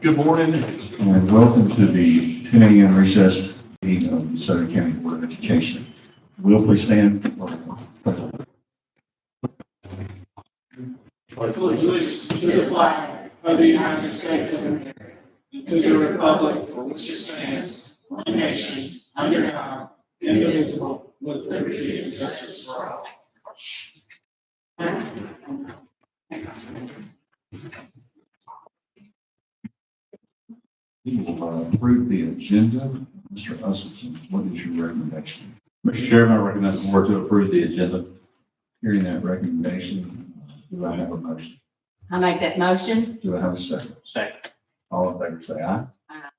Good morning and welcome to the 10 a.m. recess meeting of the DeSoto County Board of Education. Will please stand? Allegiance to the flag of the United States of America, and to the republic for which it stands, one nation, under God, indivisible, with liberty and justice for all. We will approve the agenda. Mr. Usleton, what is your recommendation? Mr. Chairman, I recognize the board to approve the agenda. Hearing that recommendation, do I have a motion? I make that motion. Do I have a second? Second. All in favor say aye. Aye.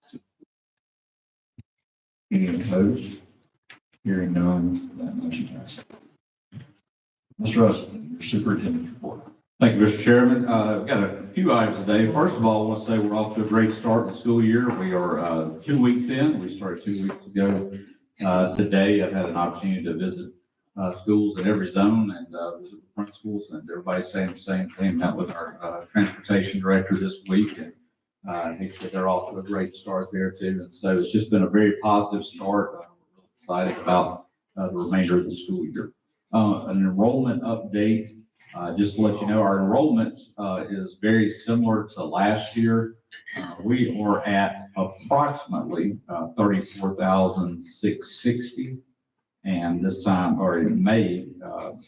Any opposed? Hearing none, that motion passes. Mr. Usleton, your superintendent report. Thank you, Mr. Chairman. I've got a few items today. First of all, I want to say we're off to a great start in the school year. We are 2 weeks in. We started 2 weeks ago. Today, I've had an opportunity to visit schools in every zone and visit the principals, and everybody's saying the same thing. Met with our transportation director this week, and he said they're off to a great start there too. And so it's just been a very positive start. We're really excited about the remainder of the school year. An enrollment update. Just to let you know, our enrollment is very similar to last year. We are at approximately 34,660. And this time, or in May,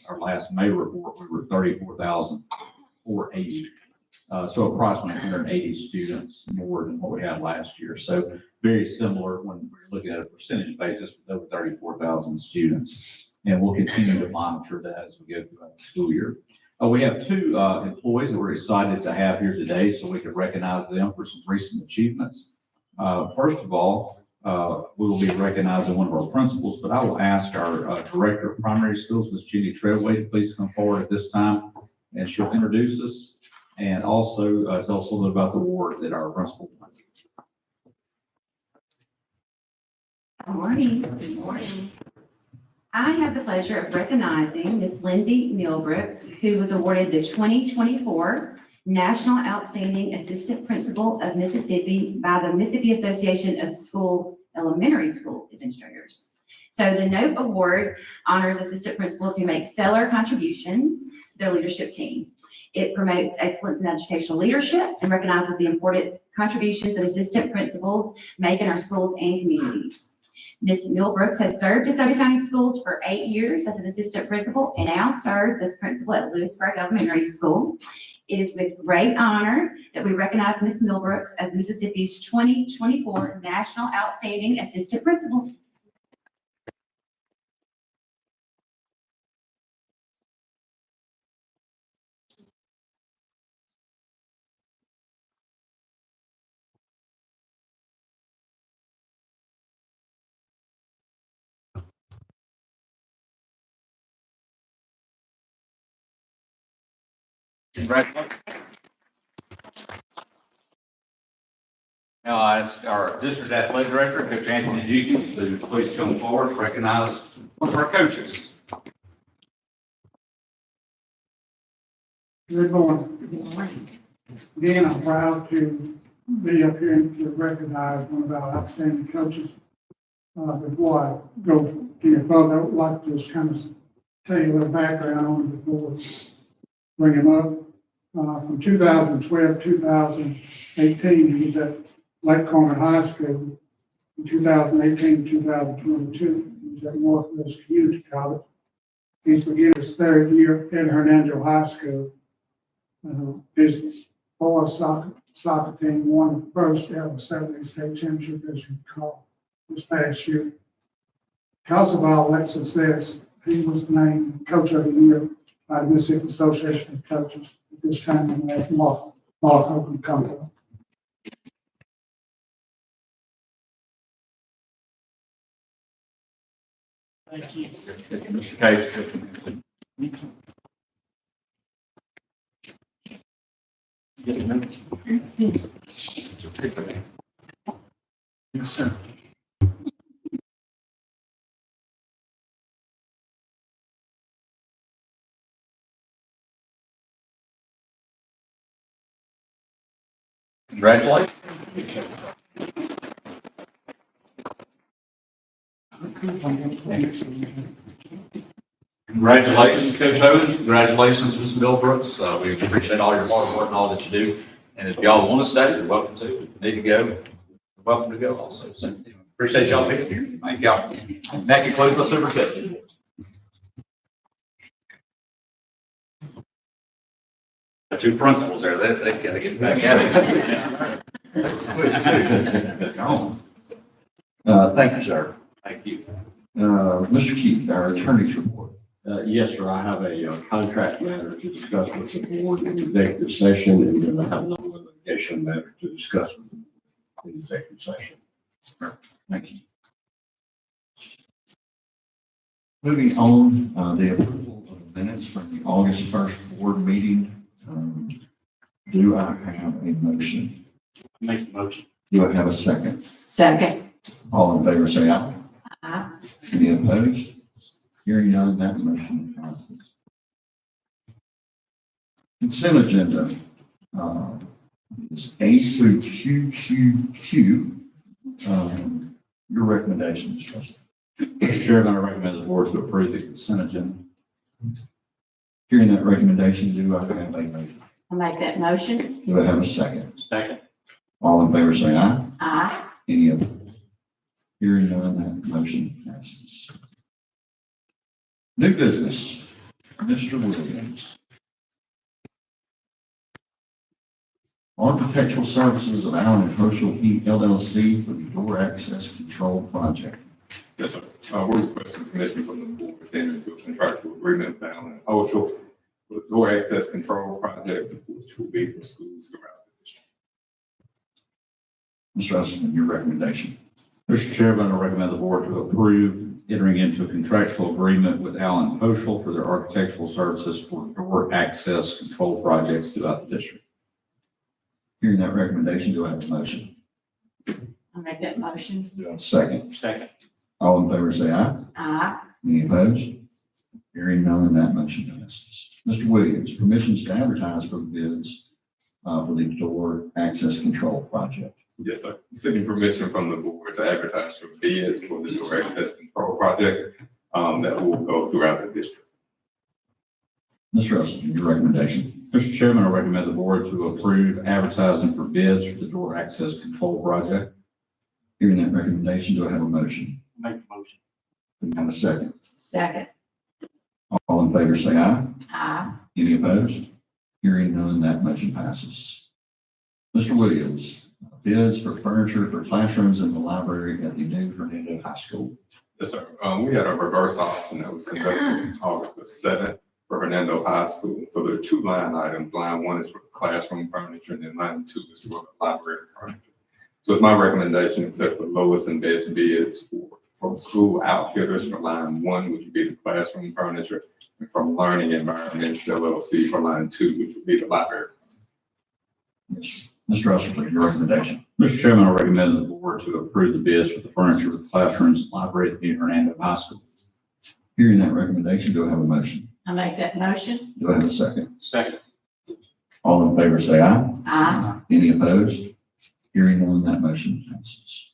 our last May report, we were 34,480. So approximately 180 students more than what we had last year. So very similar when we're looking at a percentage basis with over 34,000 students. And we'll continue to monitor that as we go throughout the school year. We have 2 employees that we're excited to have here today so we can recognize them for some recent achievements. First of all, we will be recognizing one of our principals, but I will ask our Director of Primary Schools, Ms. Jenny Treadway, to please come forward at this time, and she'll introduce us and also tell us a little bit about the award that our principal won. Good morning. Good morning. I have the pleasure of recognizing Ms. Lindsay Milbrooks, who was awarded the 2024 National Outstanding Assistant Principal of Mississippi by the Mississippi Association of Elementary School Administrators. So the NOTE Award honors assistant principals who make stellar contributions to their leadership team. It promotes excellence in educational leadership and recognizes the important contributions that assistant principals make in our schools and communities. Ms. Milbrooks has served DeSoto County Schools for 8 years as an assistant principal and now serves as principal at Lewisburg Elementary School. It is with great honor that we recognize Ms. Milbrooks as Mississippi's 2024 National Outstanding Assistant Principal. Congratulations. Now I ask our district athletic director, Coach Anthony Jenkins, to please come forward and recognize one of our coaches. Good morning. Good morning. Again, I'm proud to be up here and to recognize one of our outstanding coaches. Before I go any further, I would like to just kind of tell you a little background on him before we bring him up. From 2012 to 2018, he was at Lake Corner High School. In 2018 to 2022, he was at Northwest Community College. He's beginning his 3rd year at Hernando High School. His boys soccer team won the first ever Saturday State Championship, as you recall, this past year. Because of all that success, he was named Coach of the Year by the Mississippi Association of Coaches at this time, and that's Mark Oakland Company. Thank you. Mr. Case. Yes, sir. Congratulations. Congratulations, Coach Owen. Congratulations, Ms. Millbrooks. We appreciate all your hard work and all that you do. And if y'all want to stay, you're welcome to. If you need to go, you're welcome to go also. So appreciate y'all being here. Thank y'all. That concludes my superintendent. The two principals there, they gotta get back at it. Thank you, sir. Thank you. Mr. Keith, our attorney's report. Yes, sir. I have a contract matter to discuss with the board in executive session, and then I have another litigation matter to discuss with the executive session. Thank you. Moving on, the approval of the minutes from the August 1st board meeting. Do I have a motion? Make the motion. Do I have a second? Second. All in favor, say aye. Aye. Any opposed? Hearing none, that motion passes. Consent agenda is A through QQQ. Your recommendation, Mr. Russell. Mr. Chairman, I recommend the board to approve the consent agenda. Hearing that recommendation, do I have a motion? I'll make that motion. Do I have a second? Second. All in favor, say aye. Aye. Any opposed? Hearing none, that motion passes. New business, Mr. Williams. Architectural Services of Allen and Herschel LLC for the door access control project. Yes, sir. We're requesting permission from the board to enter into a contractual agreement with Allen and Oshel for the door access control project, which will be for schools throughout the district. Mr. Usleton, your recommendation. Mr. Chairman, I recommend the board to approve entering into a contractual agreement with Allen Oshel for their architectural services for door access control projects throughout the district. Hearing that recommendation, do I have a motion? I'll make that motion. Do I have a second? Second. All in favor, say aye. Aye. Any opposed? Hearing none, that motion passes. Mr. Williams, permissions to advertise for bids for the door access control project. Yes, sir. Seeking permission from the board to advertise for bids for the door access control project that will go throughout the district. Mr. Usleton, your recommendation. Mr. Chairman, I recommend the board to approve advertising for bids for the door access control project. Hearing that recommendation, do I have a motion? Make the motion. Do I have a second? Second. All in favor, say aye. Aye. Any opposed? Hearing none, that motion passes. Mr. Williams, bids for furniture for classrooms in the library at the new Hernando High School. Yes, sir. We had a reverse auction that was conducted on August the 7th for Hernando High School. So there are two line items. Line one is for classroom furniture, and then line two is for the library furniture. So it's my recommendation, accept the lowest and best bids for school outfitters for line one, which would be the classroom furniture, and from Learning Environments LLC for line two, which would be the library. Mr. Usleton, your recommendation. Mr. Chairman, I recommend the board to approve the bids for the furniture for the classrooms and library at the new Hernando High School. Hearing that recommendation, do I have a motion? I'll make that motion. Do I have a second? Second. All in favor, say aye. Aye. Any opposed? Hearing none, that motion passes.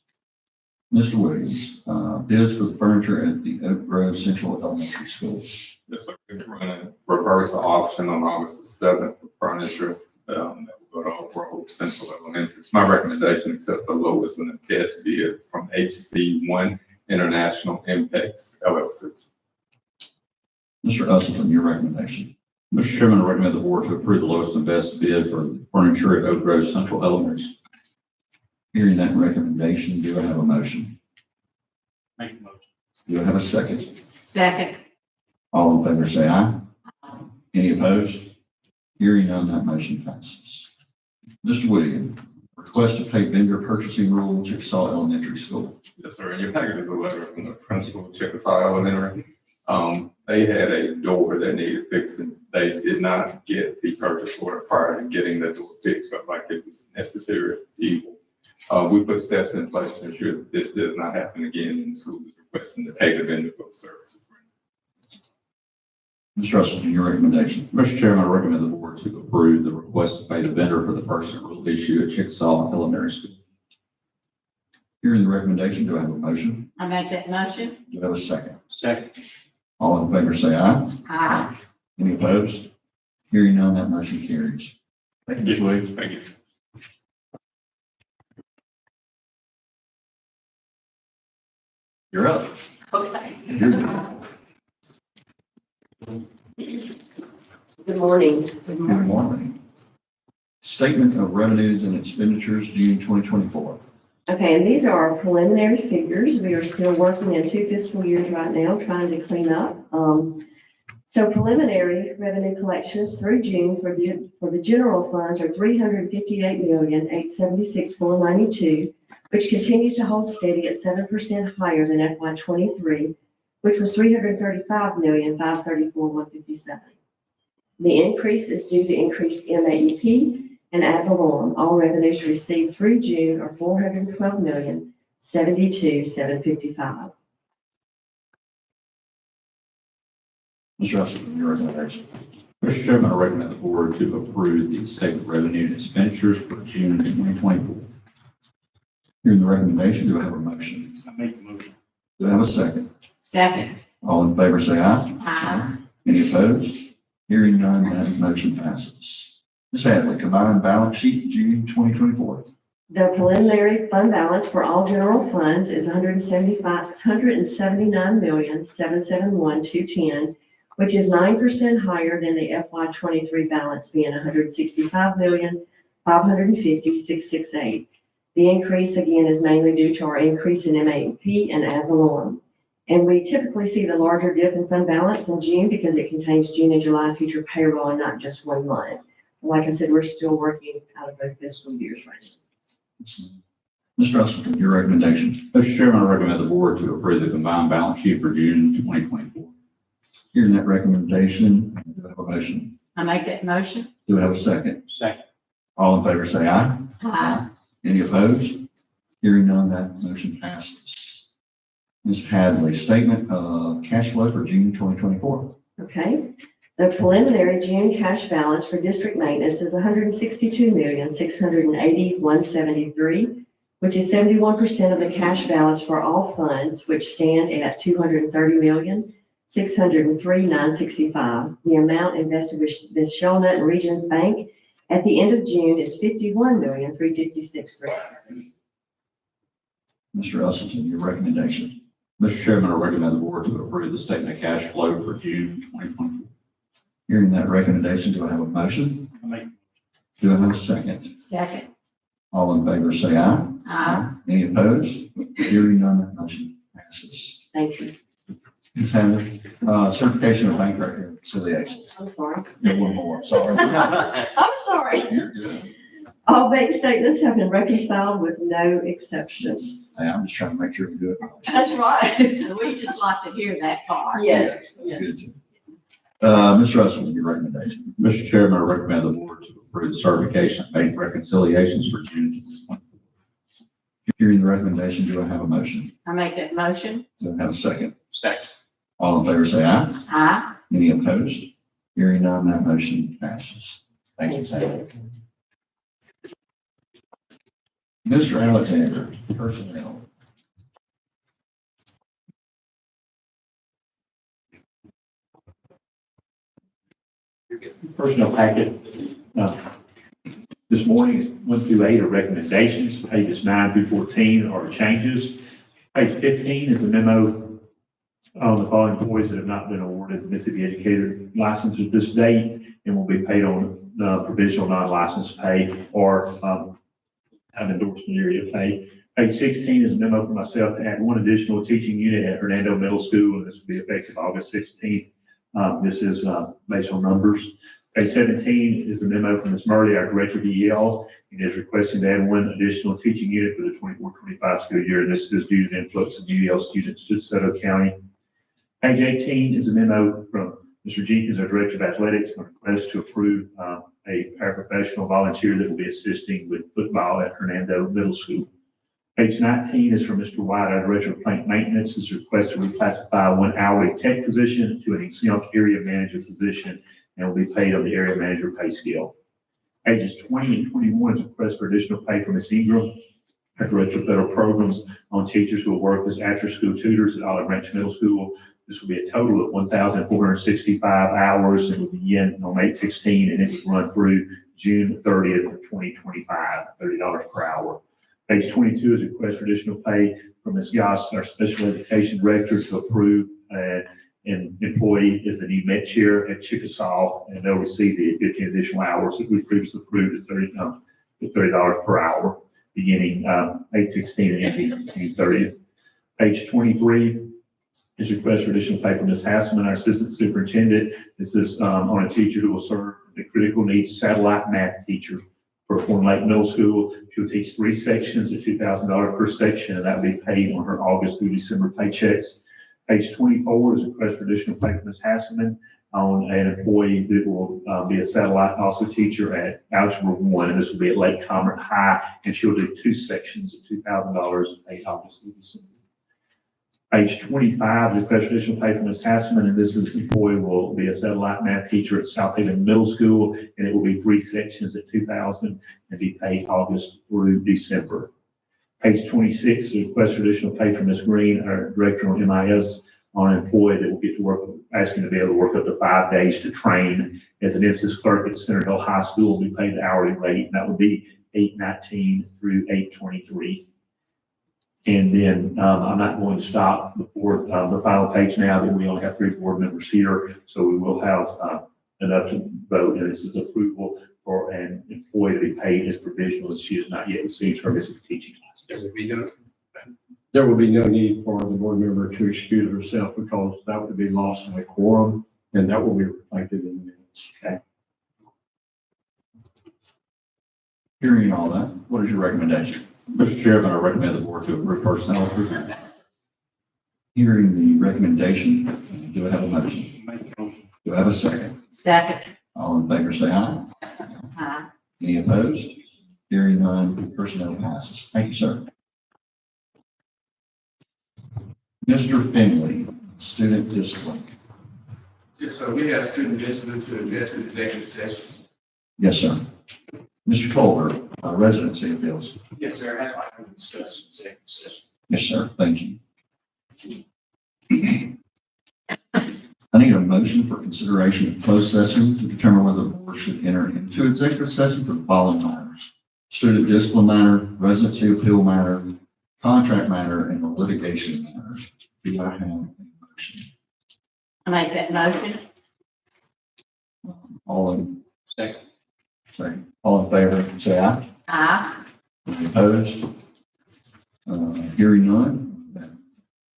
Mr. Williams, bids for the furniture at the Oak Grove Central Elementary School. Yes, sir. We're running a reverse auction on August the 7th for furniture that will go to Oak Grove Central Elementary. It's my recommendation, accept the lowest and the best bid from HC1 International Impacts LLC. Mr. Usleton, your recommendation. Mr. Chairman, I recommend the board to approve the lowest and best bid for the furniture at Oak Grove Central Elementary School. Hearing that recommendation, do I have a motion? Make the motion. Do I have a second? Second. All in favor, say aye. Any opposed? Hearing none, that motion passes. Mr. Williams, request to pay vendor purchasing rule, Chickasaw Elementary School. Yes, sir. In your packet is a letter from the principal of Chickasaw Elementary. They had a door that needed fixing. They did not get the purchase order prior to getting the door fixed, but like it was necessary evil. We put steps in place to ensure that this does not happen again, and the school is requesting to pay the vendor for the services. Mr. Russell, your recommendation. Mr. Chairman, I recommend the board to approve the request to pay the vendor for the personal rule issue at Chickasaw Elementary School. Hearing the recommendation, do I have a motion? I make that motion. Do I have a second? Second. All in favor say aye. Aye. Any opposed? Hearing none, that motion carries. Thank you, Mr. Williams. Thank you. You're up. Okay. Good morning. Good morning. Statement of revenues and expenditures, June 2024. Okay, and these are our preliminary figures. We are still working in 2 fiscal years right now, trying to clean up. So preliminary revenue collections through June for the general funds are $358,876,492, which continues to hold steady at 7% higher than FY23, which was $335,534,157. The increase is due to increased MAEP and ad valorem. All revenues received through June are $412,072,755. Mr. Russell, your recommendation. Mr. Chairman, I recommend the board to approve the statement of revenue and expenditures for June 2024. Hearing the recommendation, do I have a motion? I make the motion. Do I have a second? Second. All in favor say aye. Aye. Any opposed? Hearing none, that motion passes. Ms. Hadley, combined balance sheet, June 2024. The preliminary fund balance for all general funds is $179,771,210, which is 9% higher than the FY23 balance being $165,550,668. The increase again is mainly due to our increase in MAP and ad valorem. And we typically see the larger dip in fund balance in June because it contains June and July teacher payroll and not just 1 month. Like I said, we're still working out of both fiscal years right now. Mr. Russell, your recommendation. Mr. Chairman, I recommend the board to approve the combined balance sheet for June 2024. Hearing that recommendation, do I have a motion? I make that motion. Do I have a second? Second. All in favor say aye. Aye. Any opposed? Hearing none, that motion passes. Ms. Hadley, statement of cash flow for June 2024. Okay, the preliminary June cash balance for district maintenance is $162,680,173, which is 71% of the cash balance for all funds, which stand at $230,603,965. The amount invested with the Shellnut and Regions Bank at the end of June is $51,356,300. Mr. Russellson, your recommendation. Mr. Chairman, I recommend the board to approve the statement of cash flow for June 2024. Hearing that recommendation, do I have a motion? Do I have a second? Second. All in favor say aye. Aye. Any opposed? Hearing none, that motion passes. Thank you. Ms. Hadley, certification of bank reconciliation. I'm sorry. One more, sorry. I'm sorry. You're good. All bank statements have been reconciled with no exceptions. Hey, I'm just trying to make sure we do it. That's right. We just like to hear that part. Yes. That's good. Mr. Russell, your recommendation. Mr. Chairman, I recommend the board to approve the certification of bank reconciliations for June 2024. Hearing the recommendation, do I have a motion? I make that motion. Do I have a second? Second. All in favor say aye. Aye. Any opposed? Hearing none, that motion passes. Thank you, Sam. Mr. Alexander, personnel. Personnel packet, this morning, 1 through 8 are recommendations. Pages 9 through 14 are changes. Page 15 is a memo on the following employees that have not been awarded Mississippi Educator license at this date and will be paid on provisional non-licensed pay or have endorsement area pay. Page 16 is a memo for myself to add 1 additional teaching unit at Hernando Middle School, and this will be effective August 16th. This is based on numbers. Page 17 is the memo from Ms. Murray, our director of EL, and is requesting to add 1 additional teaching unit for the 24-25 school year. This is due to the influx of UEL students to DeSoto County. Page 18 is a memo from Mr. Jenkins, our director of athletics, on request to approve a paraprofessional volunteer that will be assisting with football at Hernando Middle School. Page 19 is from Mr. White, our Director of Plant Maintenance, his request to reclassify one hourly tech position to an exempt area manager position and will be paid on the area manager pay scale. Pages 20 and 21 is a request for additional pay from Ms. Ingram, our Director of Federal Programs, on teachers who will work as after-school tutors at Olive Branch Middle School. This will be a total of 1,465 hours and will begin on 8/16 and it will run through June 30th of 2025, $30 per hour. Page 22 is a request for additional pay from Ms. Goss, our Special Education Director, to approve an employee as the new med chair at Chickasaw, and they'll receive the 15 additional hours that we previously approved at $30 per hour, beginning 8/16 and ending June 30th. Page 23 is a request for additional pay from Ms. Hasselman, our Assistant Superintendent. This is on a teacher who will serve the critical needs satellite math teacher for Horn Lake Middle School. She'll teach 3 sections at $2,000 per section, and that will be paid on her August through December paychecks. Page 24 is a request for additional pay from Ms. Hasselman on an employee that will be a satellite also teacher at Algebra 1, and this will be at Lake Comfort High, and she'll do 2 sections at $2,000 paid August through December. Page 25 is a request for additional pay from Ms. Hasselman, and this employee will be a satellite math teacher at South Haven Middle School, and it will be 3 sections at $2,000 and be paid August through December. Page 26 is a request for additional pay from Ms. Green, our Director on MIS, on an employee that will get to work, asking to be able to work up to 5 days to train as an IMSIS clerk at Center Hill High School, and be paid the hourly rate, and that would be $8.19 through $8.23. And then I'm not going to stop before the final page now, that we only have 3 board members here, so we will have enough to vote, and this is approval for an employee to be paid as provisional as she has not yet received her Mississippi teaching license. There will be no need for the board member to excuse herself because that would be lost in a quorum, and that will be reflected in the minutes. Okay. Hearing all that, what is your recommendation? Mr. Chairman, I recommend the board to approve personnel approval. Hearing the recommendation, do I have a motion? Do I have a second? Second. All in favor, say aye. Aye. Any opposed? Hearing none, personnel passes. Thank you, sir. Mr. Finley, student discipline. Yes, sir. We have student discipline to address in executive session. Yes, sir. Mr. Colbert, residency appeals. Yes, sir. I'd like to discuss executive session. Yes, sir. Thank you. I need a motion for consideration of closed session to determine whether the board should enter into executive session for the following matters: student discipline matter, residency appeal matter, contract matter, and the litigation matter. Do I have a motion? I make that motion. All in, Second. all in favor, say aye. Aye. Any opposed? Hearing none, that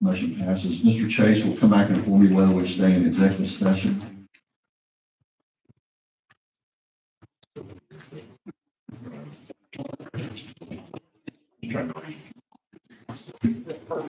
motion passes. Mr. Chase will come back and inform me whether we stay in executive session.